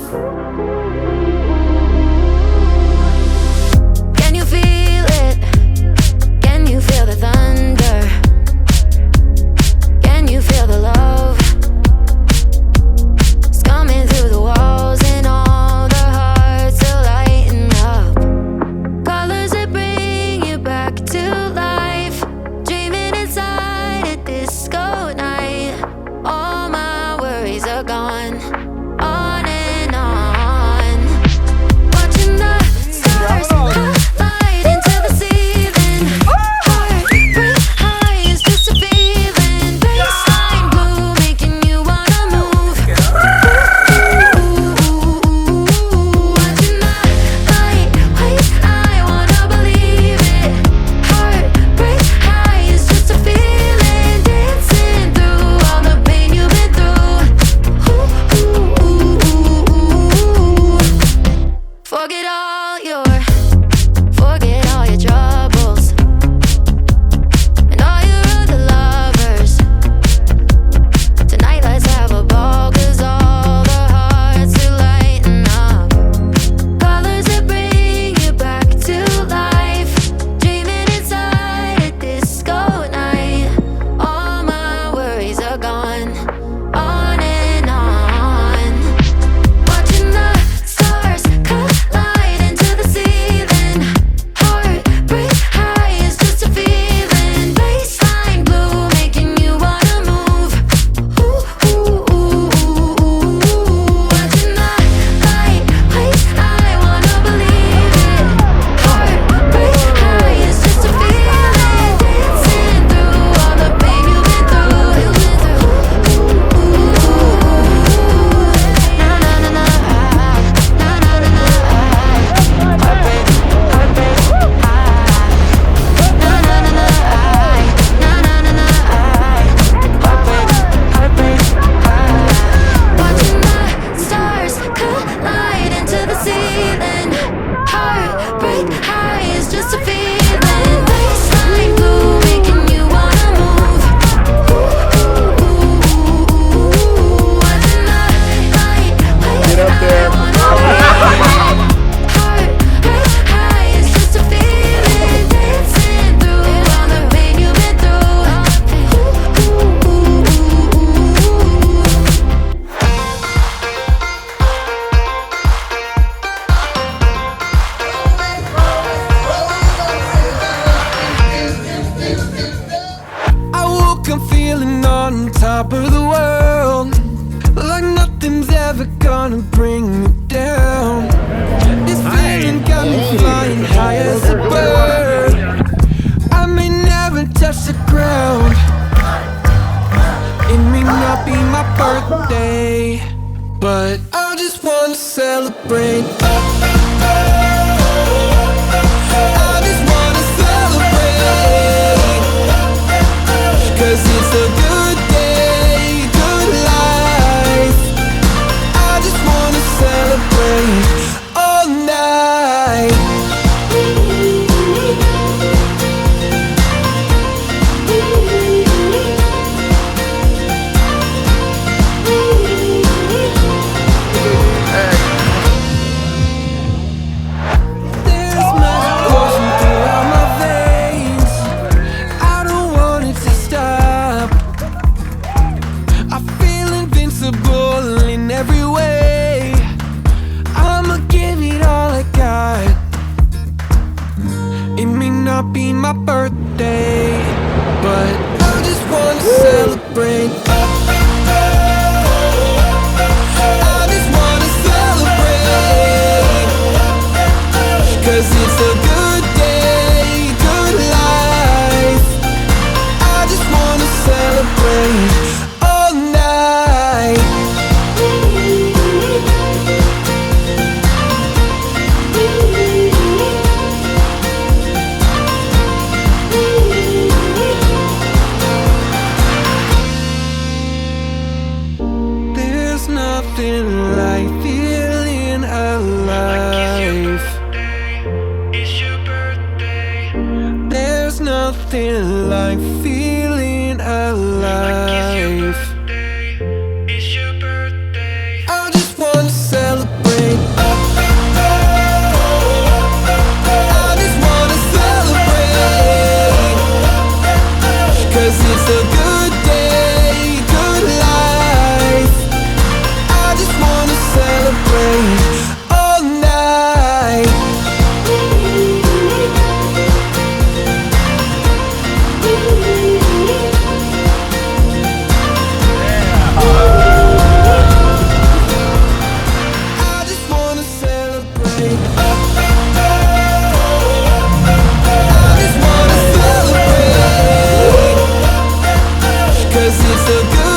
Can you feel it? Can you feel the thunder? Can you feel the love? It's coming through the walls and all the hearts are lighting up. Colors that bring you back to life. Dreaming inside a disco night. All my worries are gone. On and on. Watching the stars collide into the ceiling. Heart break high is just a feeling. Baseline blue making you wanna move. Watching the light waves, I wanna believe it. Heart break high is just a feeling. Dancing through all the pain you've been through. Forget all your troubles and all your other lovers. Tonight let's have a ball, 'cause all the hearts are lighting up. Colors that bring you back to life. Dreaming inside a disco night. All my worries are gone. On and on. Watching the stars collide into the ceiling. Heart break high is just a feeling. Baseline blue making you wanna move. Watching the light waves, I wanna believe it. Heart break high is just a feeling. Dancing through all the pain you've been through. Na na na na, na na na na. Heartbreak, heartbreak, na na na na, na na na na. Heartbreak, heartbreak, watching the stars collide into the ceiling. Heartbreak high is just a feeling. Baseline blue making you wanna move. Watching the light waves, Get up there. heartbreak high is just a feeling. Dancing through all the pain you've been through. I woke up feeling on top of the world, like nothing's ever gonna bring me down. This feeling got me flying high as a bird. I may never touch the ground. It may not be my birthday, but I just wanna celebrate. I just wanna celebrate, 'cause it's a good day, good life. I just wanna celebrate all night. There's magic coursing throughout my veins. I don't want it to stop. I feel invincible in every way. I'ma give it all I got. It may not be my birthday, but I just wanna celebrate. I just wanna celebrate, 'cause it's a good day, good life. I just wanna celebrate all night. good.